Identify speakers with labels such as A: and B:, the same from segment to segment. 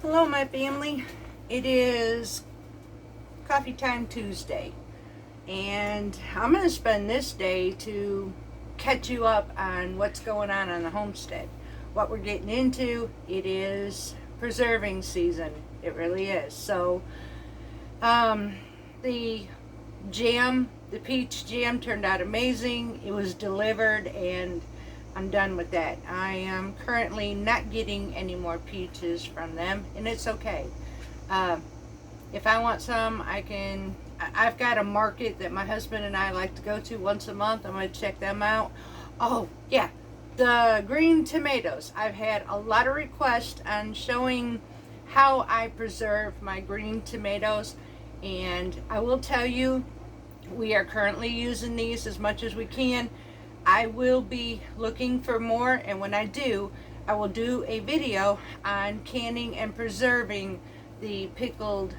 A: Hello, my family. It is Coffee Time Tuesday, and I'm going to spend this day to catch you up on what's going on the homestead. What we're getting into, it is preserving season. It really is. So, the jam, the peach jam turned out amazing. It was delivered, and I'm done with that. I am currently not getting any more peaches from them, and it's okay. If I want some, I've got a market that my husband and I like to go to once a month. I'm going to check them out. Oh, yeah. The green tomatoes. I've had a lot of requests on showing how I preserve my green tomatoes, and I will tell you, we are currently using these as much as we can. I will be looking for more, and when I do, I will do a video on canning and preserving the pickled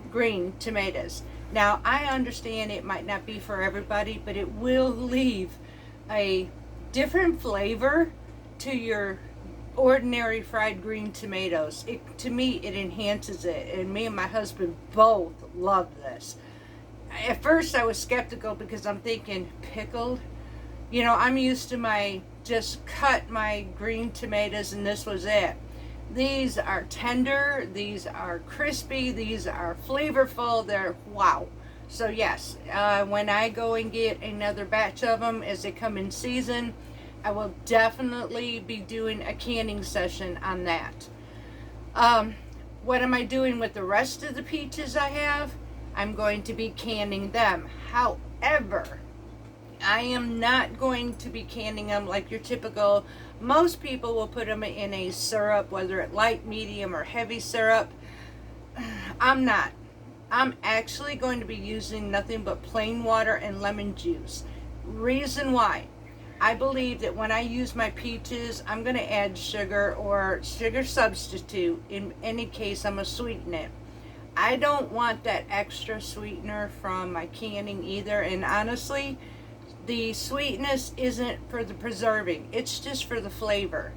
A: green tomatoes. Now, I understand it might not be for everybody, but it will leave a different flavor to your ordinary fried green tomatoes. To me, it enhances it, and me and my husband both love this. At first I was skeptical because I'm thinking, pickled? You know, I'm used to my just cut my green tomatoes and this was it. These are tender, these are crispy, these are flavorful, they're wow. So yes, when I go and get another batch of them as they come in season, I will definitely be doing a canning session on that. What am I doing with the rest of the peaches I have? I'm going to be canning them. However, I am not going to be canning them like your typical. Most people will put them in a syrup, whether it light, medium, or heavy syrup. I'm not. I'm actually going to be using nothing but plain water and lemon juice. Reason why? I believe that when I use my peaches, I'm going to add sugar or sugar substitute. In any case, I'm going to sweeten it. I don't want that extra sweetener from my canning either, and honestly, the sweetness isn't for the preserving, it's just for the flavor.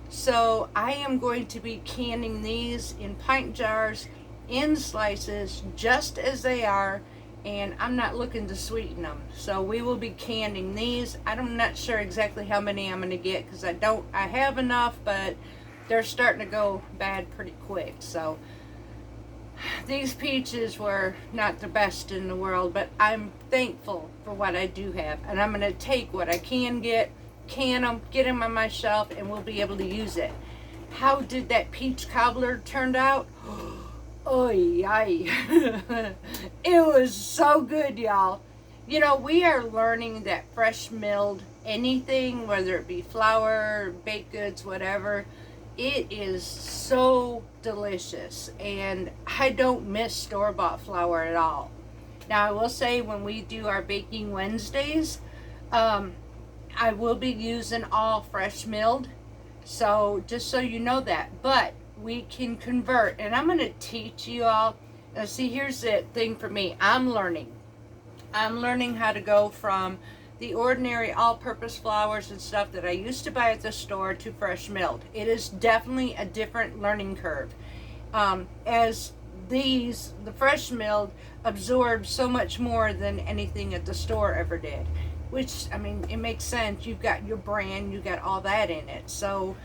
A: So I am going to be canning these in pint jars, in slices, just as they are, and I'm not looking to sweeten them. So we will be canning these. I'm not sure exactly how many I'm going to get because I have enough, but they're starting to go bad pretty quick. So these peaches were not the best in the world, but I'm thankful for what I do have. And I'm going to take what I can get, can them, get them on my shelf, and we'll be able to use it. How did that peach cobbler turn out? Oh, yay. It was so good, y'all. You know, we are learning that fresh milled anything, whether it be flour, baked goods, whatever, it is so delicious, and I don't miss store-bought flour at all. Now, I will say when we do our baking Wednesdays, I will be using all fresh milled, so just so you know that. But we can convert, and I'm going to teach you all. Now, see, here's the thing for me. I'm learning how to go from the ordinary all-purpose flours and stuff that I used to buy at the store to fresh milled. It is definitely a different learning curve. As the fresh milled absorb so much more than anything at the store ever did. Which, I mean, it makes sense. You've got your brand, you've got all that in it. So,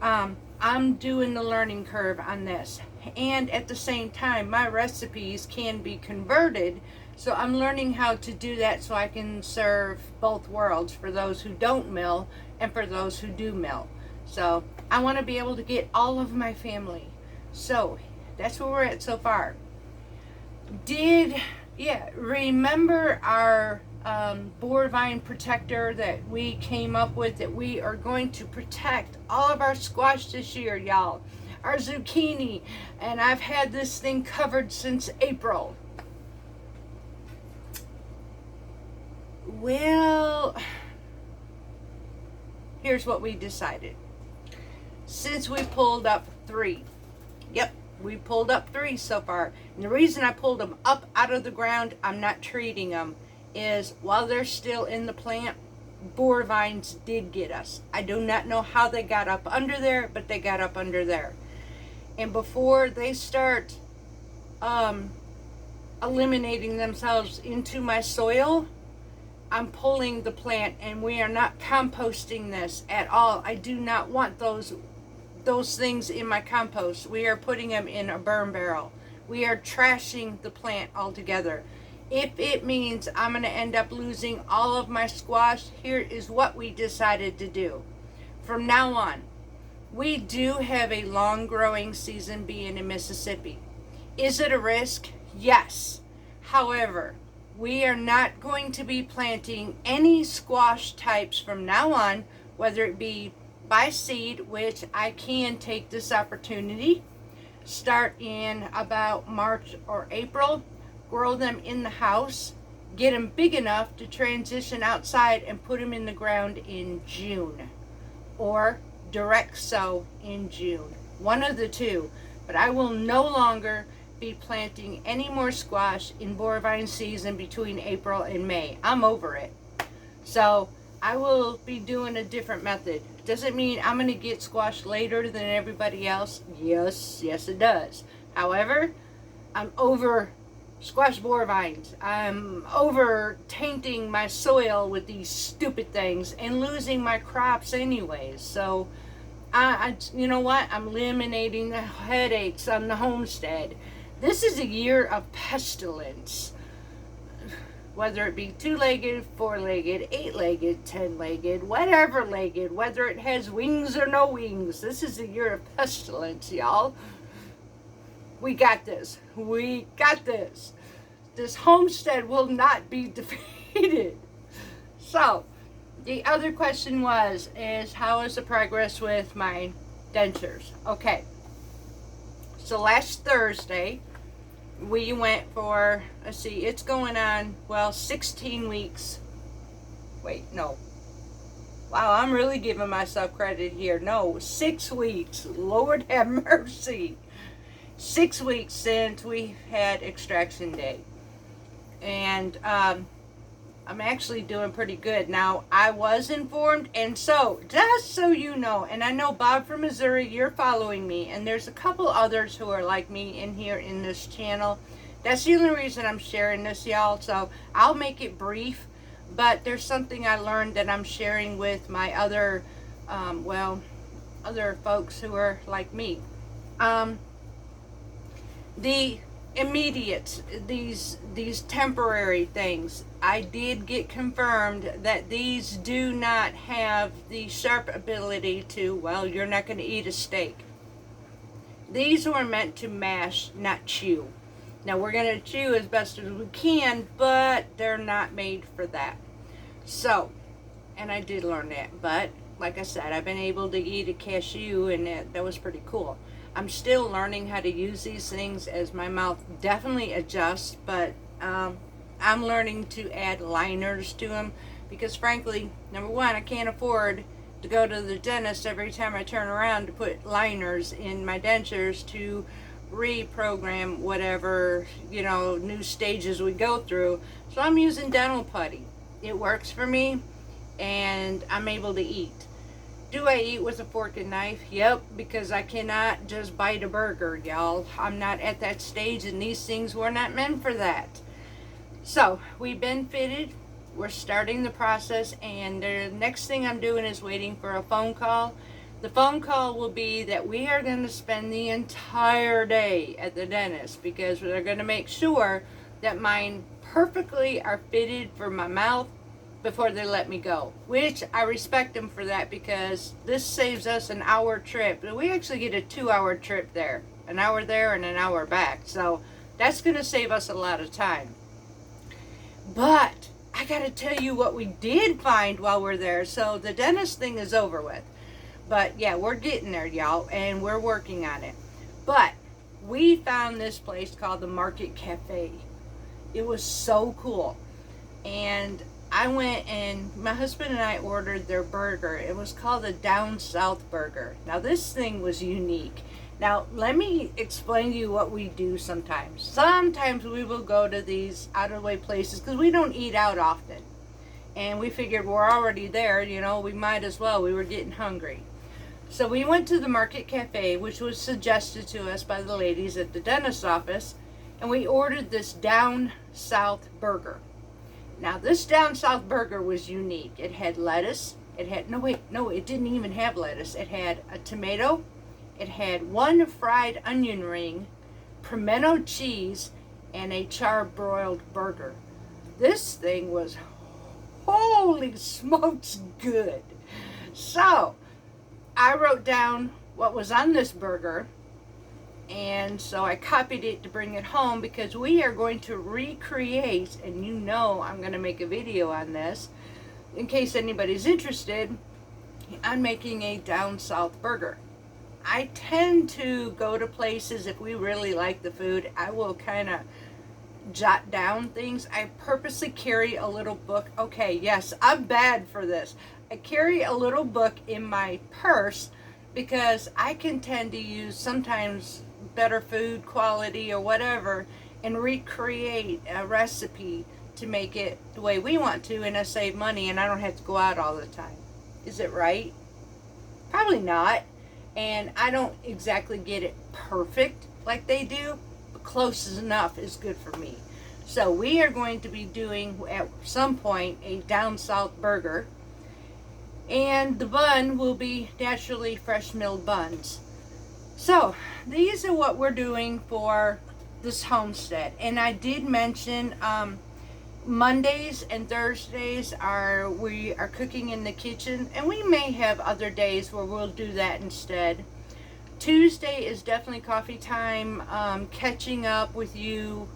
A: I'm doing the learning curve on this. And at the same time, my recipes can be converted. So I'm learning how to do that so I can serve both worlds, for those who don't mill and for those who do mill. So I want to be able to get all of my family. So that's where we're at so far. Remember our boar vine protector that we came up with, that we are going to protect all of our squash this year, y'all. Our zucchini, and I've had this thing covered since April. Well, here's what we decided. Since we pulled up 3, we pulled up 3 so far. And the reason I pulled them up out of the ground, I'm not treating them, is while they're still in the plant, boar vines did get us. I do not know how they got up under there, but they got up under there. And before they start eliminating themselves into my soil, I'm pulling the plant, and we are not composting this at all. I do not want those things in my compost. We are putting them in a burn barrel. We are trashing the plant altogether. If it means I'm going to end up losing all of my squash, here is what we decided to do. From now on, we do have a long growing season being in Mississippi. Is it a risk? Yes. However, we are not going to be planting any squash types from now on, whether it be by seed, which I can take this opportunity, start in about March or April, grow them in the house, get them big enough to transition outside and put them in the ground in June, or direct sow in June. One of the two. But I will no longer be planting any more squash in bovine season between April and May. I'm over it. So I will be doing a different method. Does it mean I'm going to get squash later than everybody else? Yes it does. However, I'm over squash bovines. I'm over tainting my soil with these stupid things and losing my crops anyways. So you know what? I'm eliminating the headaches on the homestead. This is a year of pestilence. Whether it be 2-legged, 4-legged, 8-legged, 10-legged, whatever legged, whether it has wings or no wings. This is a year of pestilence, y'all. We got this. We got this. This homestead will not be defeated. So, the other question is how is the progress with my dentures? Okay. So last Thursday, we went for, let's see, it's going on, 16 weeks. Wait, no. Wow, I'm really giving myself credit here. No, 6 weeks. Lord have mercy. 6 weeks since we had extraction day. And I'm actually doing pretty good. Now, I was informed, and so, just so you know, and I know Bob from Missouri, you're following me, and there's a couple others who are like me in here in this channel. That's the only reason I'm sharing this, y'all, so I'll make it brief, but there's something I learned that I'm sharing with my other, other folks who are like me. The immediate, these temporary things, I did get confirmed that these do not have the sharp ability to, well, you're not going to eat a steak. These were meant to mash, not chew. Now we're going to chew as best as we can, but they're not made for that. So, and I did learn that, but like I said, I've been able to eat a cashew, and that was pretty cool. I'm still learning how to use these things as my mouth definitely adjusts, but I'm learning to add liners to them because, frankly, number one, I can't afford to go to the dentist every time I turn around to put liners in my dentures to reprogram whatever, new stages we go through. So I'm using dental putty. It works for me, and I'm able to eat. Do I eat with a fork and knife? Yep, because I cannot just bite a burger, y'all. I'm not at that stage, and these things were not meant for that. So, we've been fitted. We're starting the process, and the next thing I'm doing is waiting for a phone call. The phone call will be that we are going to spend the entire day at the dentist because they're going to make sure that mine perfectly are fitted for my mouth before they let me go, which I respect them for that because this saves us an hour trip. We actually get a 2-hour trip there, an hour there and an hour back, so that's going to save us a lot of time. But I got to tell you what we did find while we're there. So the dentist thing is over with, but yeah, we're getting there, y'all, and we're working on it. But we found this place called the Market Cafe. It was so cool, and I went and my husband and I ordered their burger. It was called a Down South burger. Now this thing was unique. Now let me explain to you what we do sometimes. Sometimes we will go to these out of the way places because we don't eat out often. And we figured we're already there, we might as well. We were getting hungry. So we went to the Market Cafe, which was suggested to us by the ladies at the dentist's office, and we ordered this down south burger. Now this down south burger was unique. It had lettuce. It had, it didn't even have lettuce. It had a tomato. It had one fried onion ring, pimento cheese, and a charbroiled burger. This thing was, holy smokes, good. So I wrote down what was on this burger, and so I copied it to bring it home because we are going to recreate, and you know I'm going to make a video on this in case anybody's interested. I'm making a down south burger. I tend to go to places, if we really like the food, I will kind of jot down things. I purposely carry a little book. Okay, yes, I'm bad for this. I carry a little book in my purse because I can tend to use sometimes better food quality or whatever and recreate a recipe to make it the way we want to, and I save money and I don't have to go out all the time. Is it right? Probably not. And I don't exactly get it perfect like they do, but close enough is good for me. So we are going to be doing at some point a down south burger, and the bun will be naturally fresh milled buns. So these are what we're doing for this homestead. And I did mention Mondays and Thursdays we are cooking in the kitchen, and we may have other days where we'll do that instead. Tuesday is definitely coffee time, catching up with you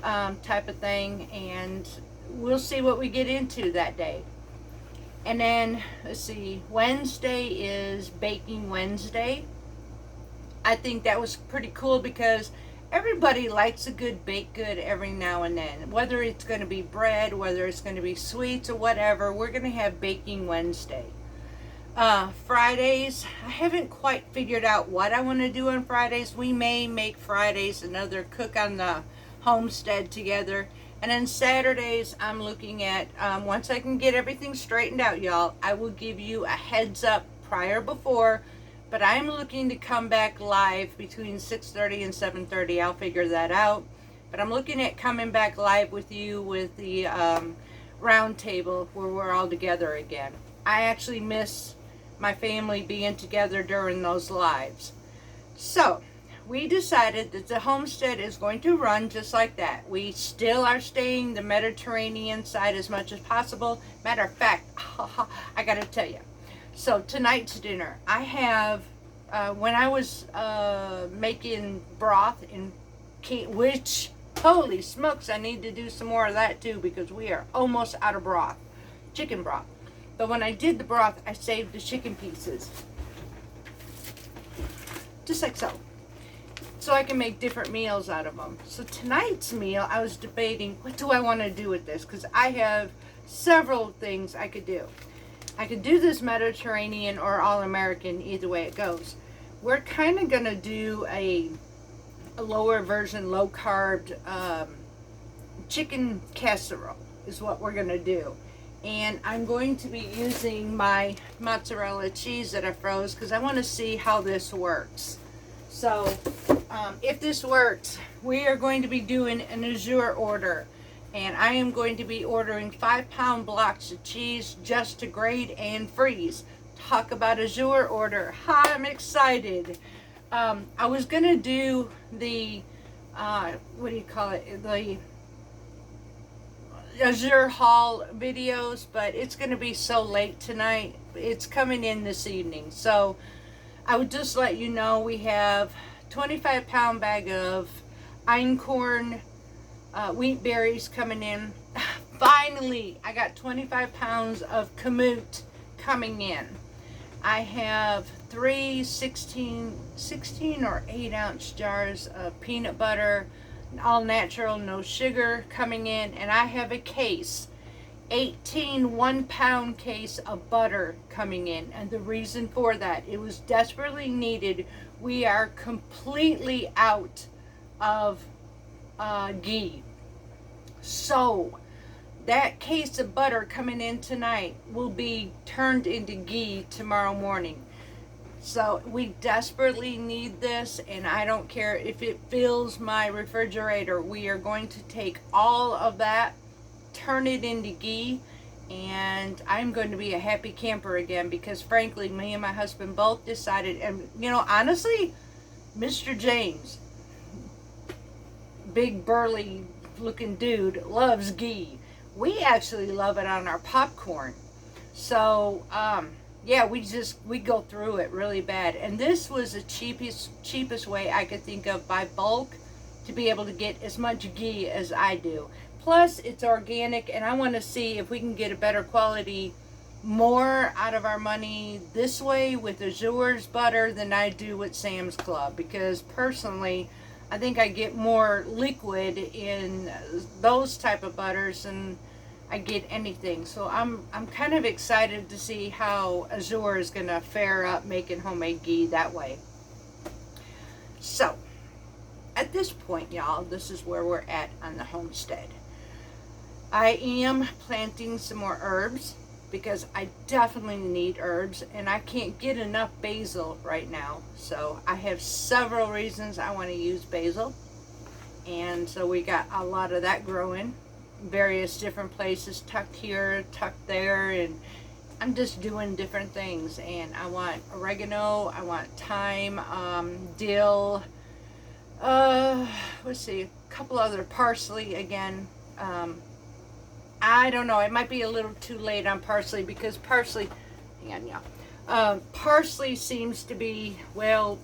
A: type of thing, and we'll see what we get into that day. And then let's see, Wednesday is Baking Wednesday. I think that was pretty cool because everybody likes a good baked good every now and then. Whether it's going to be bread, whether it's going to be sweets or whatever, we're going to have Baking Wednesday. Fridays, I haven't quite figured out what I want to do on Fridays. We may make Fridays another cook on the homestead together. And then Saturdays, I'm looking at, once I can get everything straightened out, y'all, I will give you a heads up before. But I'm looking to come back live between 6:30 and 7:30. I'll figure that out. But I'm looking at coming back live with you with the round table where we're all together again. I actually miss my family being together during those lives. So we decided that the homestead is going to run just like that. We still are staying the Mediterranean side as much as possible. Matter of fact, I got to tell you. So tonight's dinner, I have, when I was making broth, which, holy smokes, I need to do some more of that too because we are almost out of broth, chicken broth. But when I did the broth, I saved the chicken pieces, just like so I can make different meals out of them. So tonight's meal, I was debating, what do I want to do with this? Because I have several things I could do. I could do this Mediterranean or all-American, either way it goes. We're kind of going to do a lower version, low-carb chicken casserole is what we're going to do. And I'm going to be using my mozzarella cheese that I froze because I want to see how this works. So if this works, we are going to be doing an Azure order. And I am going to be ordering 5-pound blocks of cheese just to grate and freeze. Talk about Azure order. I'm excited. I was going to do the, the Azure haul videos, but it's going to be so late tonight. It's coming in this evening. So I would just let you know we have 25-pound bag of einkorn wheat berries coming in. Finally, I got 25 pounds of kamut coming in. I have 3 16 or 8 ounce jars of peanut butter, all natural, no sugar, coming in. And I have a case, 18 1-pound case of butter coming in. And the reason for that, it was desperately needed. We are completely out of ghee. So that case of butter coming in tonight will be turned into ghee tomorrow morning. So we desperately need this, and I don't care if it fills my refrigerator. We are going to take all of that, turn it into ghee, and I'm going to be a happy camper again, because frankly, me and my husband both decided, and honestly, Mr. James, big burly looking dude, loves ghee. We actually love it on our popcorn. So, yeah, we go through it really bad. And this was the cheapest way I could think of by bulk to be able to get as much ghee as I do. Plus, it's organic, and I want to see if we can get a better quality, more out of our money this way with Azure's butter than I do with Sam's Club. Because personally, I think I get more liquid in those type of butters than I get anything. So I'm kind of excited to see how Azure is going to fare up making homemade ghee that way. So, at this point, y'all, this is where we're at on the homestead. I am planting some more herbs because I definitely need herbs, and I can't get enough basil right now. So I have several reasons I want to use basil. And so we got a lot of that growing. Various different places, tucked here, tucked there, and I'm just doing different things. And I want oregano, I want thyme, dill, let's see, a couple other parsley again. I don't know, it might be a little too late on parsley, because parsley, hang on, yeah, parsley seems to be, well,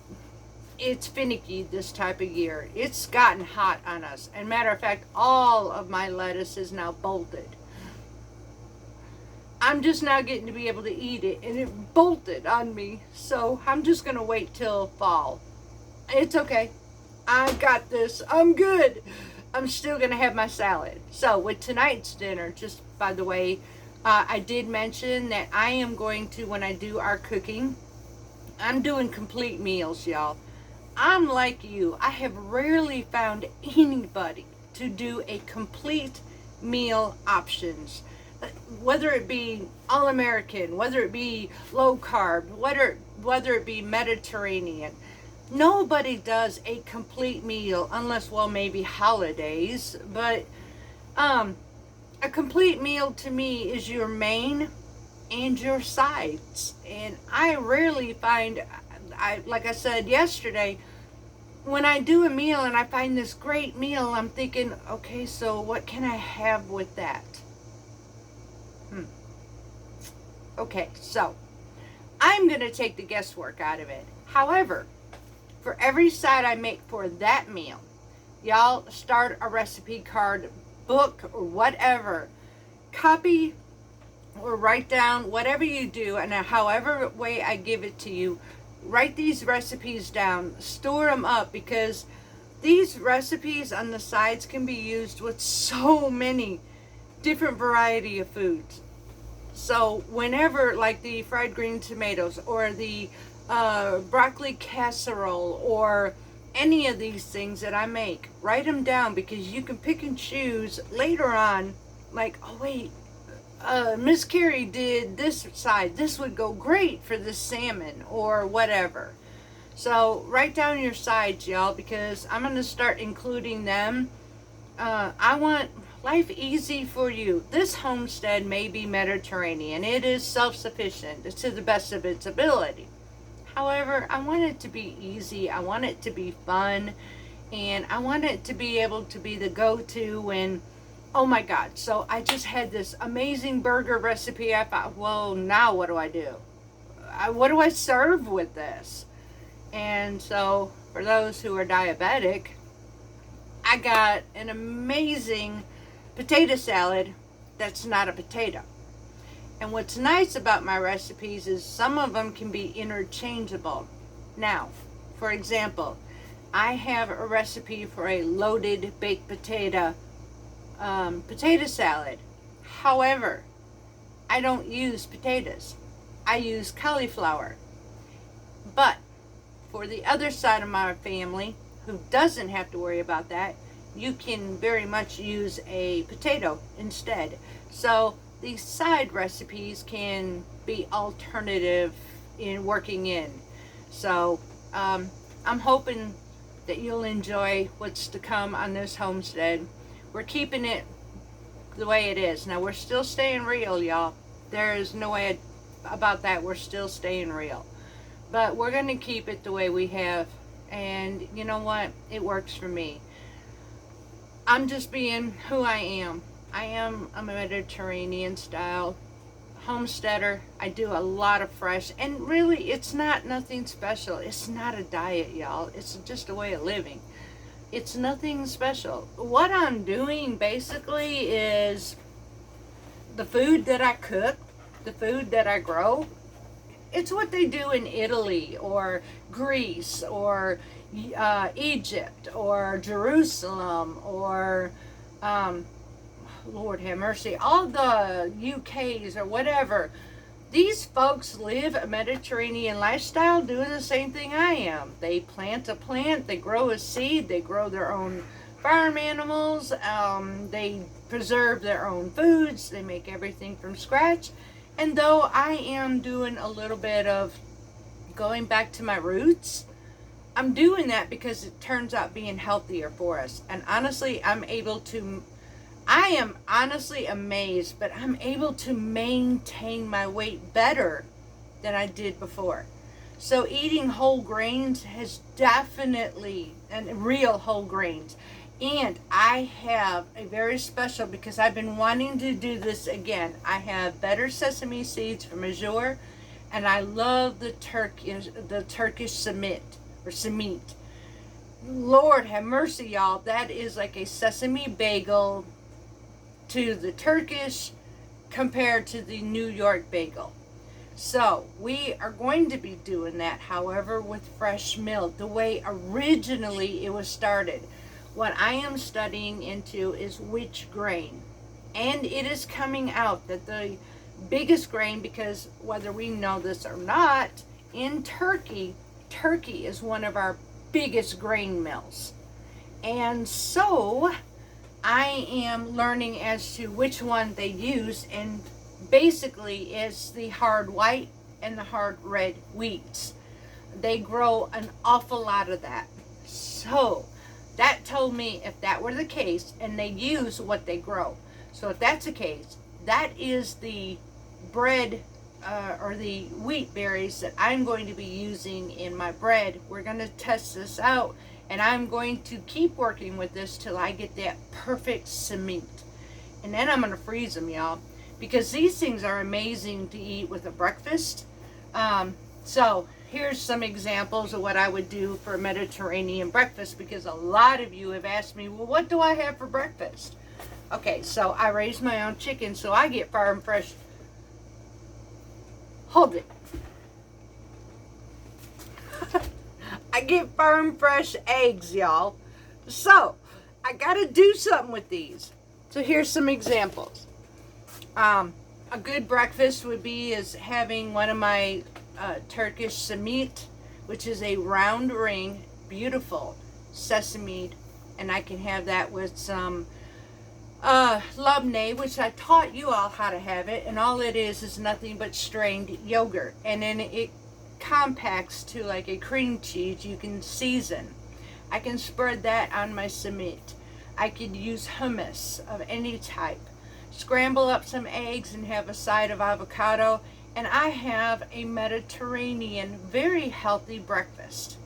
A: it's finicky this type of year. It's gotten hot on us. And matter of fact, all of my lettuce is now bolted. I'm just now getting to be able to eat it, and it bolted on me. So I'm just going to wait till fall. It's okay. I got this. I'm good. I'm still going to have my salad. So with tonight's dinner, just by the way, I did mention that I am going to, when I do our cooking, I'm doing complete meals, y'all. I'm like you. I have rarely found anybody to do a complete meal options. Whether it be all-American, whether it be low carb, whether it be Mediterranean. Nobody does a complete meal unless, well, maybe holidays. But a complete meal to me is your main and your sides. And I rarely find, like I said yesterday, when I do a meal and I find this great meal, I'm thinking, okay, so what can I have with that? Okay, so I'm going to take the guesswork out of it. However, for every side I make for that meal, y'all start a recipe card, book, or whatever. Copy or write down whatever you do, and however way I give it to you, write these recipes down, store them up, because these recipes on the sides can be used with so many different variety of foods. So whenever, like the fried green tomatoes or the broccoli casserole or any of these things that I make, write them down, because you can pick and choose later on, like, oh wait, Miss Carrie did this side. This would go great for this salmon or whatever. So write down your sides, y'all, because I'm going to start including them. I want life easy for you. This homestead may be Mediterranean. It is self-sufficient to the best of its ability. However, I want it to be easy. I want it to be fun. And I want it to be able to be the go-to when, oh my God, so I just had this amazing burger recipe. I thought, well, now what do I do? What do I serve with this? And so for those who are diabetic, I got an amazing potato salad that's not a potato. And what's nice about my recipes is some of them can be interchangeable. Now, for example, I have a recipe for a loaded baked potato salad. However, I don't use potatoes. I use cauliflower. But for the other side of my family who doesn't have to worry about that, you can very much use a potato instead. So these side recipes can be alternative in working in. So I'm hoping that you'll enjoy what's to come on this homestead. We're keeping it the way it is. Now, we're still staying real, y'all. There is no way about that. We're still staying real. But we're going to keep it the way we have. And you know what? It works for me. I'm just being who I am. I am a Mediterranean style homesteader. I do a lot of fresh, and really it's not nothing special. It's not a diet, y'all. It's just a way of living. It's nothing special. What I'm doing basically is the food that I cook, the food that I grow. It's what they do in Italy or Greece or Egypt or Jerusalem or Lord have mercy, all the UKs or whatever. These folks live a Mediterranean lifestyle doing the same thing I am. They plant a plant, they grow a seed, they grow their own farm animals, they preserve their own foods, they make everything from scratch. And though I am doing a little bit of going back to my roots, I'm doing that because it turns out being healthier for us. And honestly, I am honestly amazed, but I'm able to maintain my weight better than I did before. So eating whole grains has definitely, and real whole grains. And I have a very special, because I've been wanting to do this again. I have better sesame seeds from Azure, and I love the Turkish samit or samit. Lord have mercy, y'all. That is like a sesame bagel to the Turkish compared to the New York bagel. So we are going to be doing that, however, with fresh milk, the way originally it was started. What I am studying into is which grain. And it is coming out that the biggest grain, because whether we know this or not, in Turkey is one of our biggest grain mills. And so I am learning as to which one they use, and basically it's the hard white and the hard red wheats. They grow an awful lot of that. So that told me if that were the case, and they use what they grow. So if that's the case, that is the bread or the wheat berries that I'm going to be using in my bread. We're going to test this out, and I'm going to keep working with this till I get that perfect cement. And then I'm going to freeze them, y'all, because these things are amazing to eat with a breakfast. So here's some examples of what I would do for a Mediterranean breakfast, because a lot of you have asked me, well, what do I have for breakfast? Okay, so I raise my own chicken, so I get farm fresh. Hold it. I get farm fresh eggs, y'all. So I got to do something with these. So here's some examples. A good breakfast would be is having one of my Turkish samit, which is a round ring, beautiful sesame, and I can have that with some labneh, which I taught you all how to have it, and all it is nothing but strained yogurt, and then it compacts to like a cream cheese you can season. I can spread that on my samit. I could use hummus of any type, scramble up some eggs and have a side of avocado, and I have a Mediterranean, very healthy breakfast.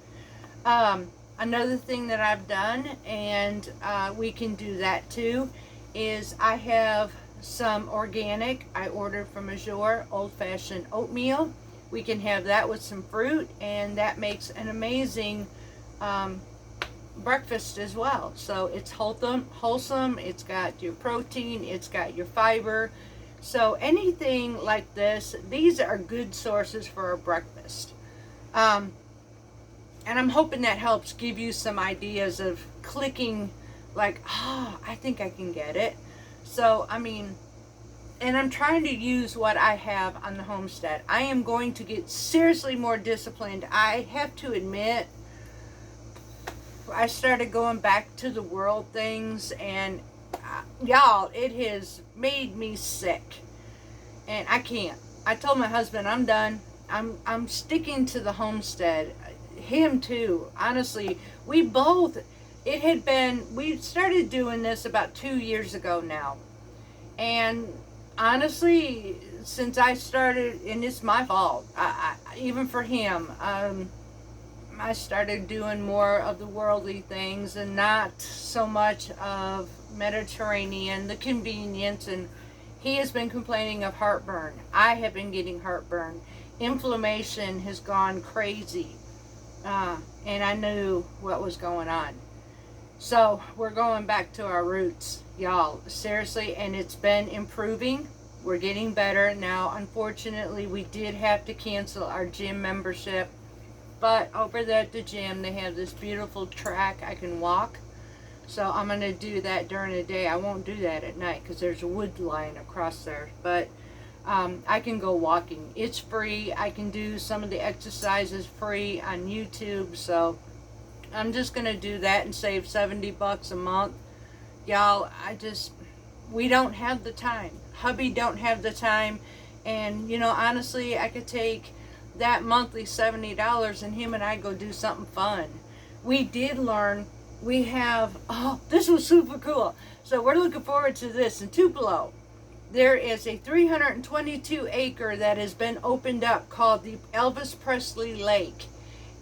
A: Another thing that I've done, and we can do that too, is I have some organic, I ordered from Azure, old-fashioned oatmeal. We can have that with some fruit, and that makes an amazing breakfast as well. So it's wholesome, it's got your protein, it's got your fiber. So anything like this, these are good sources for a breakfast. And I'm hoping that helps give you some ideas of clicking like, oh, I think I can get it. So, I mean, and I'm trying to use what I have on the homestead. I am going to get seriously more disciplined. I have to admit, I started going back to the world things, and y'all, it has made me sick. And I can't. I told my husband, I'm done. I'm sticking to the Homestead. Him too. Honestly, we both. It had been. We started doing this about 2 years ago now, and honestly, since I started, and it's my fault. Even for him, I started doing more of the worldly things and not so much of Mediterranean, the convenience, and he has been complaining of heartburn. I have been getting heartburn. Inflammation has gone crazy. And I knew what was going on. So we're going back to our roots, y'all. Seriously, and it's been improving. We're getting better. Now, unfortunately, we did have to cancel our gym membership. But over there at the gym, they have this beautiful track I can walk. So I'm going to do that during the day. I won't do that at night because there's a wood line across there. But I can go walking. It's free. I can do some of the exercises free on YouTube. So I'm just going to do that and save $70 a month. Y'all, we don't have the time. Hubby don't have the time. And, you know, honestly, I could take that monthly $70 and him and I go do something fun. We did learn. We have, this was super cool. So we're looking forward to this in Tupelo. There is a 322 acre that has been opened up called the Elvis Presley Lake.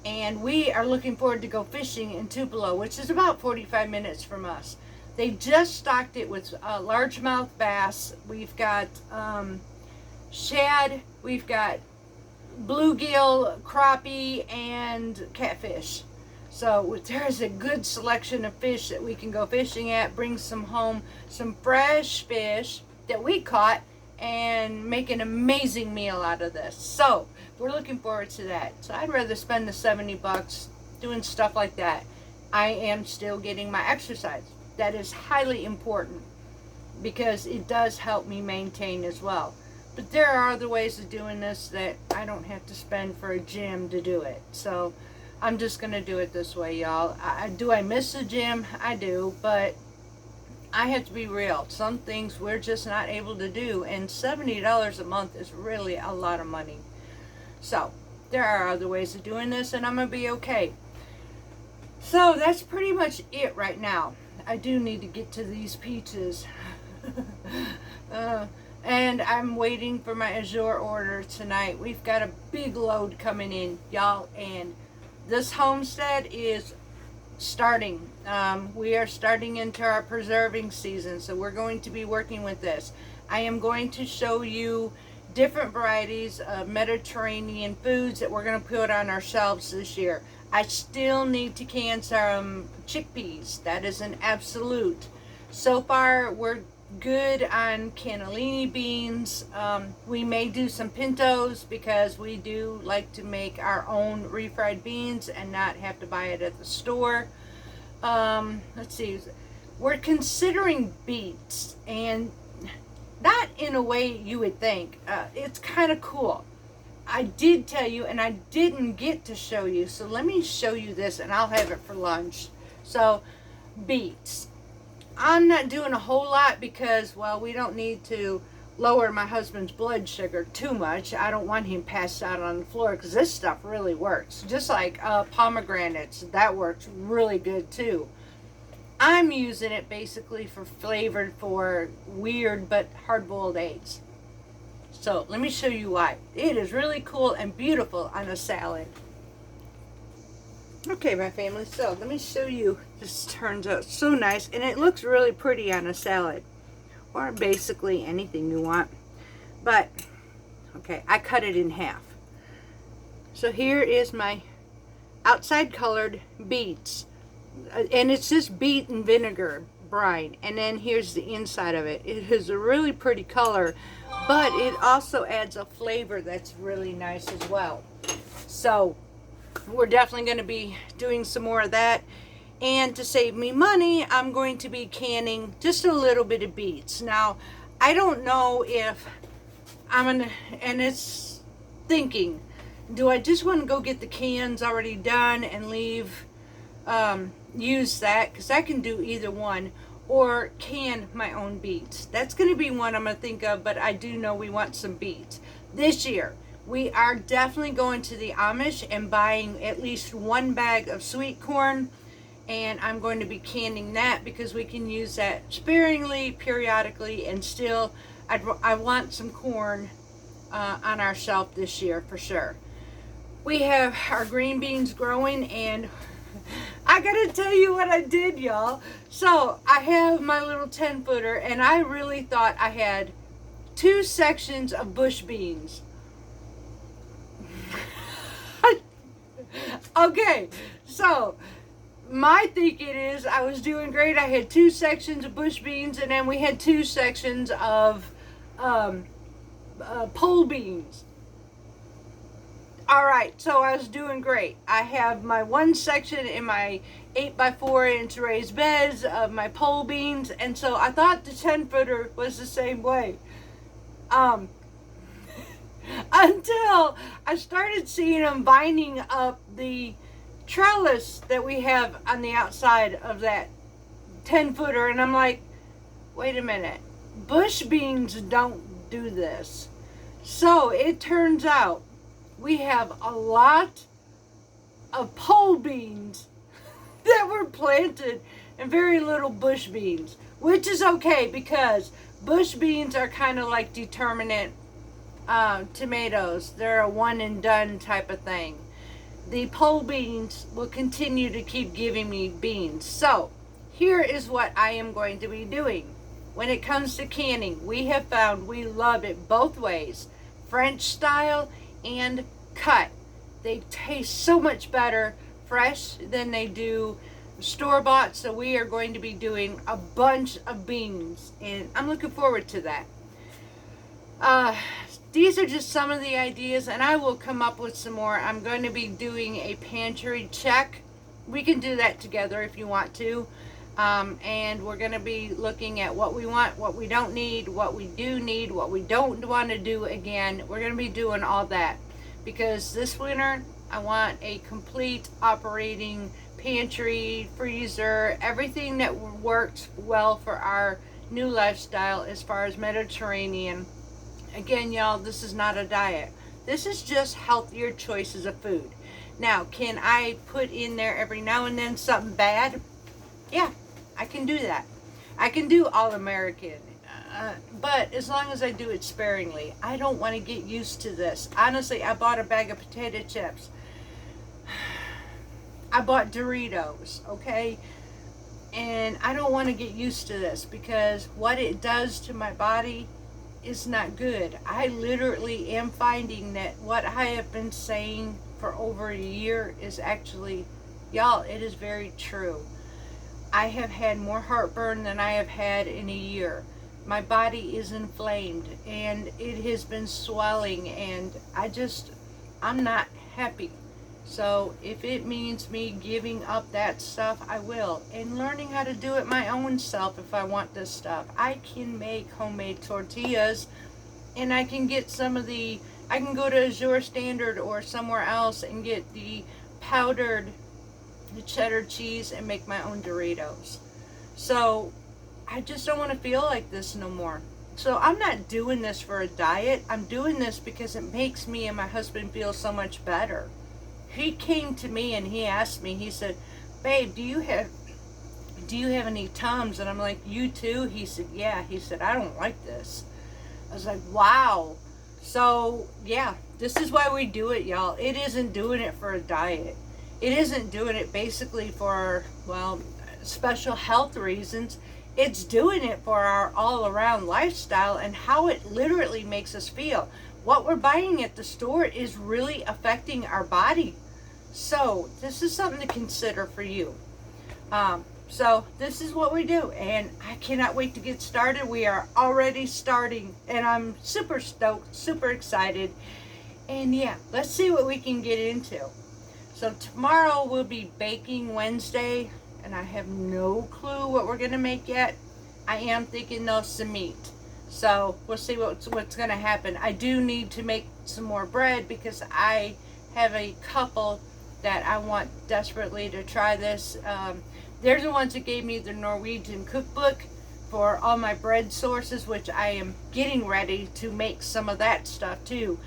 A: And we are looking forward to go fishing in Tupelo, which is about 45 minutes from us. They just stocked it with largemouth bass. We've got shad, we've got bluegill, crappie, and catfish. So there's a good selection of fish that we can go fishing at, bring some home, some fresh fish that we caught, and make an amazing meal out of this. So we're looking forward to that. So I'd rather spend the $70 doing stuff like that. I am still getting my exercise. That is highly important because it does help me maintain as well. But there are other ways of doing this that I don't have to spend for a gym to do it. So I'm just going to do it this way, y'all. Do I miss the gym? I do, but I have to be real. Some things we're just not able to do, and $70 a month is really a lot of money. So there are other ways of doing this, and I'm going to be okay. So that's pretty much it right now. I do need to get to these peaches. And I'm waiting for my Azure order tonight. We've got a big load coming in, y'all, and this homestead is starting. We are starting into our preserving season, so we're going to be working with this. I am going to show you different varieties of Mediterranean foods that we're going to put on our shelves this year. I still need to can some chickpeas. That is an absolute. So far, we're good on cannellini beans. We may do some pintos because we do like to make our own refried beans and not have to buy it at the store. Let's see. We're considering beets, and not in a way you would think. It's kind of cool. I did tell you, and I didn't get to show you, so let me show you this, and I'll have it for lunch. So, beets. I'm not doing a whole lot because, well, we don't need to lower my husband's blood sugar too much. I don't want him passed out on the floor because this stuff really works. Just like pomegranates, that works really good too. I'm using it basically for flavored for weird but hard-boiled eggs. So let me show you why. It is really cool and beautiful on a salad. Okay, my family, so let me show you. This turns out so nice, and it looks really pretty on a salad, or basically anything you want. But, okay, I cut it in half. So here is my outside colored beets, and it's just beet and vinegar brine, and then here's the inside of it. It is a really pretty color, but it also adds a flavor that's really nice as well. So we're definitely going to be doing some more of that. And to save me money, I'm going to be canning just a little bit of beets. Now, I don't know if I'm going to, and it's thinking, do I just want to go get the cans already done and leave, use that, because I can do either one, or can my own beets. That's going to be one I'm going to think of, but I do know we want some beets. This year, We are definitely going to the Amish and buying at least one bag of sweet corn, and I'm going to be canning that because we can use that sparingly, periodically, and still I want some corn on our shelf this year for sure. We have our green beans growing, and I gotta tell you what I did, y'all. So I have my little 10-footer, and I really thought I had 2 sections of bush beans. Okay, so my thinking is I was doing great. I had 2 sections of bush beans, and then we had 2 sections of pole beans. All right, so I was doing great. I have my 1 section in my 8x4 raised beds of my pole beans, and so I thought the 10-footer was the same way. Until I started seeing them binding up the trellis that we have on the outside of that 10-footer, and I'm like, wait a minute, bush beans don't do this. So it turns out we have a lot of pole beans that were planted and very little bush beans, which is okay because bush beans are kind of like determinate tomatoes. They're a one and done type of thing. The pole beans will continue to keep giving me beans. So here is what I am going to be doing. When it comes to canning, we have found we love it both ways, French style and cut. They taste so much better fresh than they do store-bought, so we are going to be doing a bunch of beans, and I'm looking forward to that. These are just some of the ideas, and I will come up with some more. I'm going to be doing a pantry check. We can do that together if you want to. And we're going to be looking at what we want, what we don't need, what we do need, what we don't want to do again. We're going to be doing all that because this winter I want a complete operating pantry, freezer, everything that works well for our new lifestyle as far as Mediterranean. Again, y'all, this is not a diet. This is just healthier choices of food. Now, can I put in there every now and then something bad? Yeah, I can do that. I can do all American, but as long as I do it sparingly. I don't want to get used to this. Honestly, I bought a bag of potato chips. I bought Doritos, okay? And I don't want to get used to this because what it does to my body is not good. I literally am finding that what I have been saying for over a year is actually, y'all, it is very true. I have had more heartburn than I have had in a year. My body is inflamed and it has been swelling, and I'm not happy. So if it means me giving up that stuff, I will. And learning how to do it my own self if I want this stuff. I can make homemade tortillas, and I can get I can go to Azure Standard or somewhere else and get the powdered cheddar cheese and make my own Doritos. So I just don't want to feel like this no more. So I'm not doing this for a diet. I'm doing this because it makes me and my husband feel so much better. He came to me and he asked me, he said, babe, do you have any Tums? And I'm like, you too? He said, yeah. He said, I don't like this. I was like, wow. So yeah, this is why we do it, y'all. It isn't doing it for a diet. It isn't doing it basically for, well, special health reasons. It's doing it for our all-around lifestyle and how it literally makes us feel. What we're buying at the store is really affecting our body. So this is something to consider for you. So this is what we do, and I cannot wait to get started. We are already starting, and I'm super stoked, super excited. And yeah, let's see what we can get into. So tomorrow will be Baking Wednesday, and I have no clue what we're going to make yet. I am thinking though some meat. So we'll see what's going to happen. I do need to make some more bread because I have a couple that I want desperately to try this. They're the ones that gave me the Norwegian cookbook for all my bread sources, which I am getting ready to make some of that stuff too.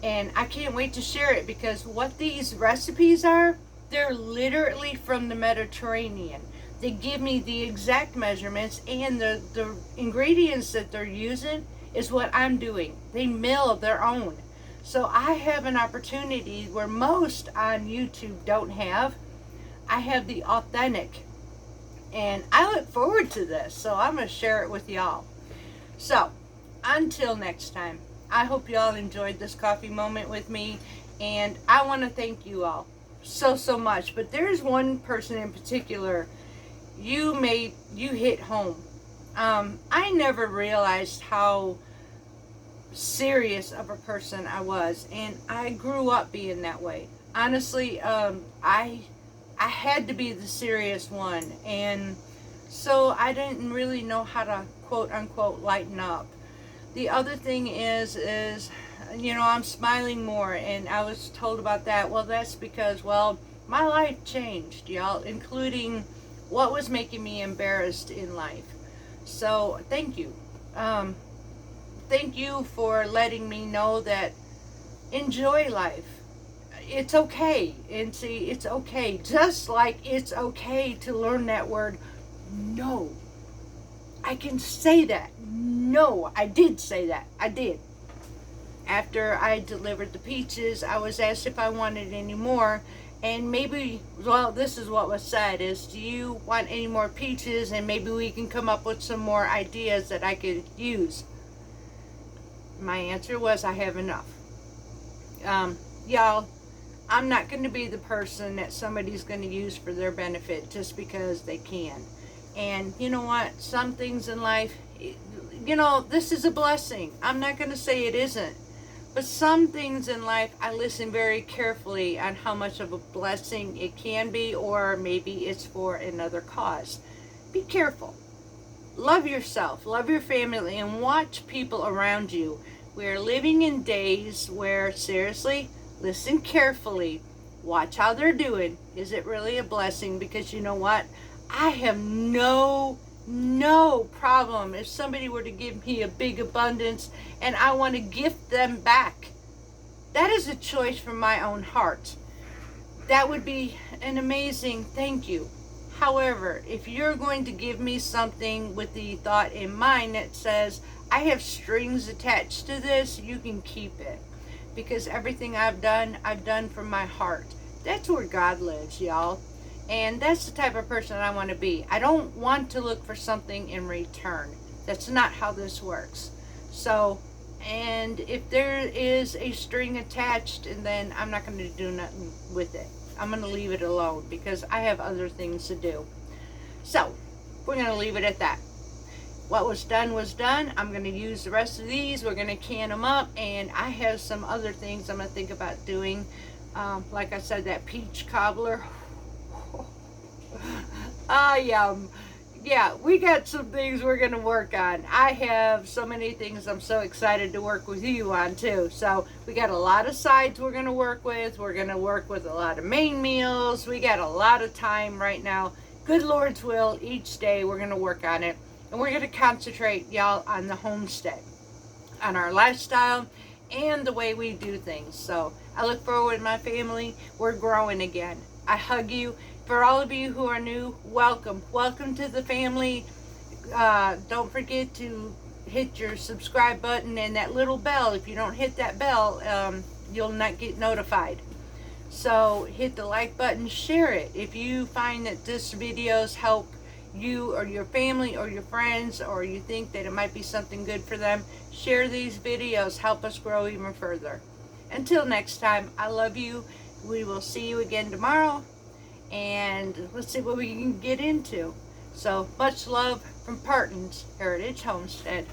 A: And I can't wait to share it, because what these recipes are, they're literally from the Mediterranean. They give me the exact measurements, and the ingredients that they're using is what I'm doing. They mill their own. So I have an opportunity where most on YouTube don't have. I have the authentic. And I look forward to this. So I'm going to share it with y'all. So until next time, I hope y'all enjoyed this coffee moment with me. And I want to thank you all so much. But there's one person in particular, you hit home. I never realized how serious of a person I was, and I grew up being that way. Honestly, I had to be the serious one, and so I didn't really know how to quote unquote lighten up. The other thing is I'm smiling more, and I was told about that. Well, that's because, my life changed, y'all, including what was making me embarrassed in life. So thank you. Thank you for letting me know that enjoy life. It's okay. And see, it's okay. Just like it's okay to learn that word no. I can say that. No, I did say that. I did. After I delivered the peaches, I was asked if I wanted any more. And maybe, this is what was said, is, do you want any more peaches? And maybe we can come up with some more ideas that I could use. My answer was, I have enough. Y'all, I'm not going to be the person that somebody's going to use for their benefit just because they can. And you know what? Some things in life, this is a blessing. I'm not going to say it isn't. But some things in life, I listen very carefully on how much of a blessing it can be, or maybe it's for another cause. Be careful. Love yourself, love your family, and watch people around you. We are living in days where, seriously, listen carefully. Watch how they're doing. Is it really a blessing? Because you know what? I have no problem if somebody were to give me a big abundance and I want to gift them back. That is a choice from my own heart. That would be an amazing thank you. However, if you're going to give me something with the thought in mind that says, I have strings attached to this, you can keep it. Because everything I've done from my heart. That's where God lives, y'all. And that's the type of person I want to be. I don't want to look for something in return. That's not how this works. So, and if there is a string attached, and then I'm not going to do nothing with it. I'm going to leave it alone because I have other things to do. So, we're going to leave it at that. What was done was done. I'm going to use the rest of these. We're going to can them up, and I have some other things I'm going to think about doing. Like I said, that peach cobbler. Yeah, we got some things we're going to work on. I have so many things I'm so excited to work with you on too. So we got a lot of sides we're going to work with. We're going to work with a lot of main meals. We got a lot of time right now. Good Lord's will, each day we're going to work on it. And we're going to concentrate, y'all, on the homestead, on our lifestyle, and the way we do things. So I look forward to my family. We're growing again. I hug you. For all of you who are new, welcome. Welcome to the family. Don't forget to hit your subscribe button and that little bell. If you don't hit that bell, you'll not get notified. So hit the like button, share it. If you find that this videos help you or your family or your friends, or you think that it might be something good for them, share these videos. Help us grow even further. Until next time, I love you. We will see you again tomorrow. And let's see what we can get into. So much love from Parton's Heritage Homestead.